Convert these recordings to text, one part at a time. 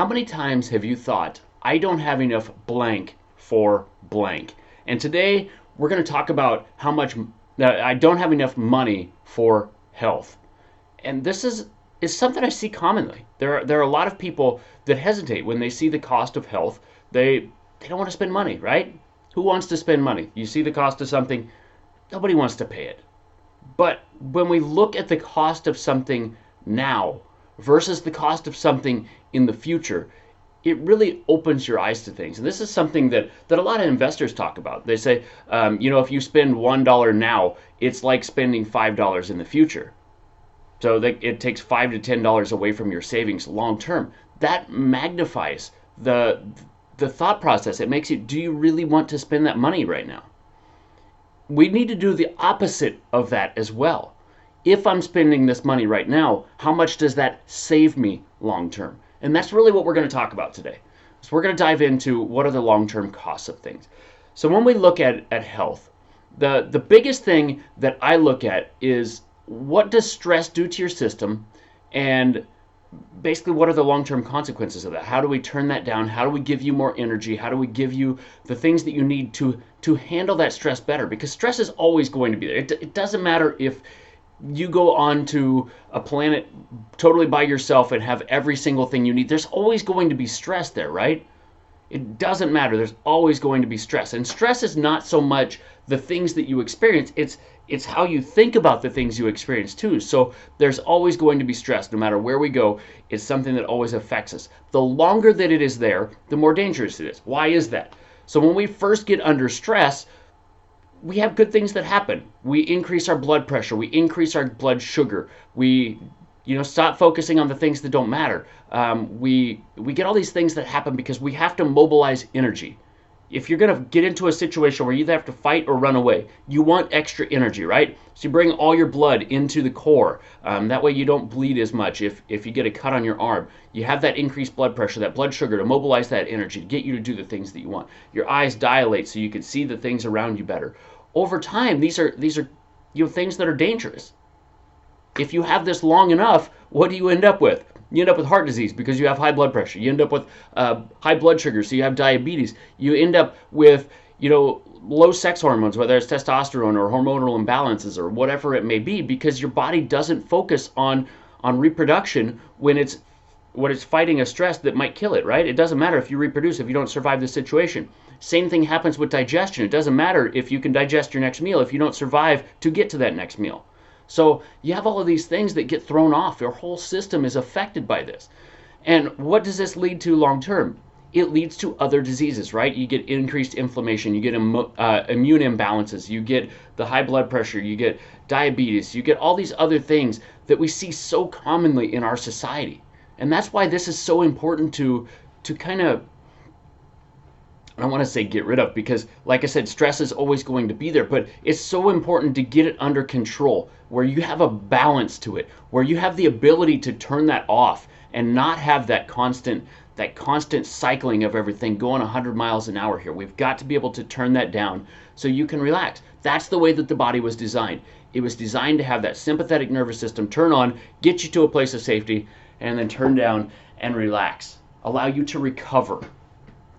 How many times have you thought, I don't have enough blank for blank? And today we're going to talk about how much I don't have enough money for health. And this is something I see commonly. There are a lot of people that hesitate when they see the cost of health. They don't want to spend money, right? Who wants to spend money? You see the cost of something, nobody wants to pay it. But when we look at the cost of something now versus the cost of something in the future, it really opens your eyes to things. And this is something that a lot of investors talk about. They say, if you spend $1 now, it's like spending $5 in the future. So it takes $5 to $10 away from your savings long term. That magnifies the thought process. It makes you, do you really want to spend that money right now? We need to do the opposite of that as well. If I'm spending this money right now, how much does that save me long term? And that's really what we're going to talk about today. So we're going to dive into what are the long-term costs of things. So when we look at health, the biggest thing that I look at is what does stress do to your system, and basically what are the long-term consequences of that? How do we turn that down? How do we give you more energy? How do we give you the things that you need to handle that stress better? Because stress is always going to be there. It doesn't matter if you go on to a planet totally by yourself and have every single thing you need. There's always going to be stress there, right? It doesn't matter. There's always going to be stress. And stress is not so much the things that you experience. It's how you think about the things you experience too. So there's always going to be stress no matter where we go. It's something that always affects us. The longer that it is there, the more dangerous it is. Why is that? So when we first get under stress, we have good things that happen. We increase our blood pressure. We increase our blood sugar. We, stop focusing on the things that don't matter. We get all these things that happen because we have to mobilize energy. If you're going to get into a situation where you either have to fight or run away, you want extra energy, right? So you bring all your blood into the core. That way you don't bleed as much if you get a cut on your arm. You have that increased blood pressure, that blood sugar to mobilize that energy, to get you to do the things that you want. Your eyes dilate so you can see the things around you better. Over time, these are things that are dangerous. If you have this long enough, what do you end up with? You end up with heart disease because you have high blood pressure. You end up with high blood sugar, so you have diabetes. You end up with low sex hormones, whether it's testosterone or hormonal imbalances or whatever it may be, because your body doesn't focus on reproduction when it's fighting a stress that might kill it, right? It doesn't matter if you reproduce if you don't survive the situation. Same thing happens with digestion. It doesn't matter if you can digest your next meal if you don't survive to get to that next meal. So you have all of these things that get thrown off. Your whole system is affected by this. And what does this lead to long term? It leads to other diseases, right? You get increased inflammation, you get immune imbalances, you get the high blood pressure, you get diabetes, you get all these other things that we see so commonly in our society. And that's why this is so important to kind of, I don't want to say get rid of, because like I said, stress is always going to be there, but it's so important to get it under control, where you have a balance to it, where you have the ability to turn that off and not have that constant cycling of everything going 100 miles an hour here. We've got to be able to turn that down so you can relax. That's the way that the body was designed. It was designed to have that sympathetic nervous system turn on, get you to a place of safety, and then turn down and relax. Allow you to recover.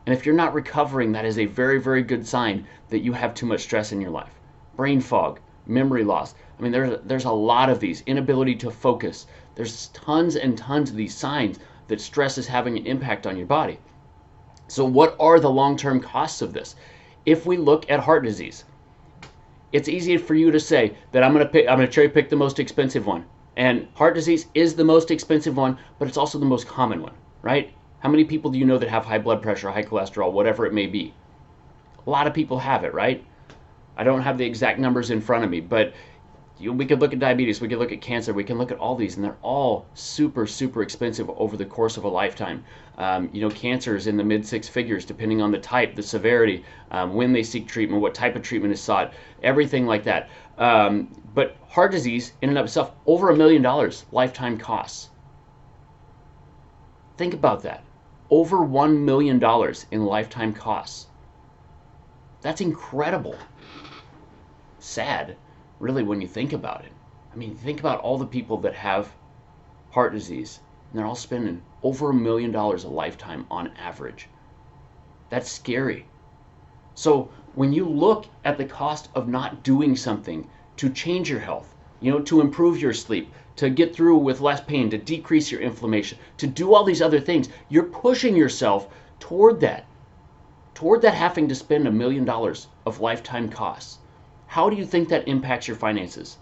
And if you're not recovering, that is a very, very good sign that you have too much stress in your life. Brain fog, memory loss. I mean, there's a lot of these. Inability to focus. There's tons and tons of these signs that stress is having an impact on your body. So what are the long-term costs of this? If we look at heart disease, it's easy for you to say that I'm going to cherry pick the most expensive one. And heart disease is the most expensive one, but it's also the most common one, right? How many people do you know that have high blood pressure, high cholesterol, whatever it may be? A lot of people have it, right? I don't have the exact numbers in front of me, but we could look at diabetes, we could look at cancer, we can look at all these, and they're all super, super expensive over the course of a lifetime. Cancer is in the mid six figures, depending on the type, the severity, when they seek treatment, what type of treatment is sought, everything like that. But heart disease, in and of itself, over $1 million lifetime costs. Think about that. Over $1 million in lifetime costs. That's incredible. Sad, really, when you think about it. I mean, think about all the people that have heart disease, and they're all spending over $1 million a lifetime on average. That's scary. So when you look at the cost of not doing something to change your health, to improve your sleep, to get through with less pain, to decrease your inflammation, to do all these other things, you're pushing yourself toward that having to spend $1 million of lifetime costs. How do you think that impacts your finances?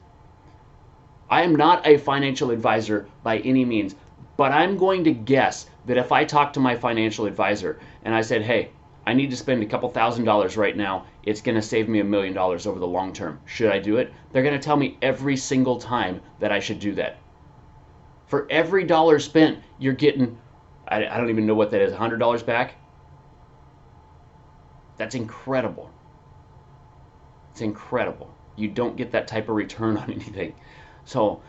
I am not a financial advisor by any means, but I'm going to guess that if I talk to my financial advisor and I said, hey, I need to spend a couple $1,000s right now, it's going to save me $1 million over the long term. Should I do it? They're going to tell me every single time that I should do that. For every dollar spent, you're getting, I don't even know what that is, $100 back? That's incredible. It's incredible. You don't get that type of return on anything. So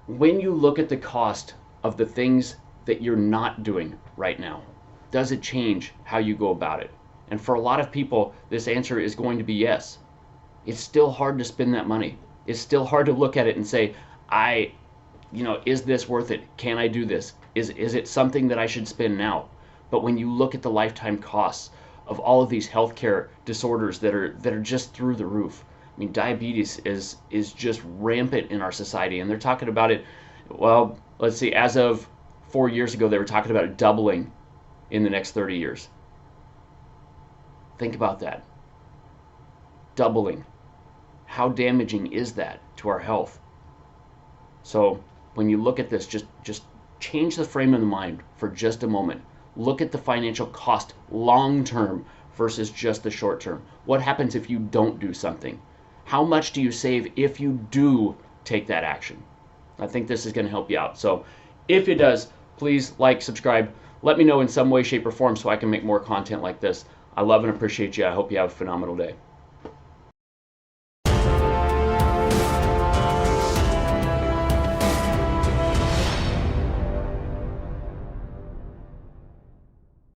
when you look at the cost of the things that you're not doing right now, does it change how you go about it? And for a lot of people, this answer is going to be yes. It's still hard to spend that money. It's still hard to look at it and say, is this worth it? Can I do this? Is it something that I should spend now? But when you look at the lifetime costs of all of these healthcare disorders that are just through the roof. I mean, diabetes is just rampant in our society, and they're talking about it. Well, let's see, as of 4 years ago, they were talking about it doubling in the next 30 years. Think about that. Doubling. How damaging is that to our health? So when you look at this, just change the frame of the mind for just a moment. Look at the financial cost long term versus just the short term. What happens if you don't do something? How much do you save if you do take that action? I think this is going to help you out. So if it does, please like, subscribe. Let me know in some way, shape, or form so I can make more content like this. I love and appreciate you. I hope you have a phenomenal day.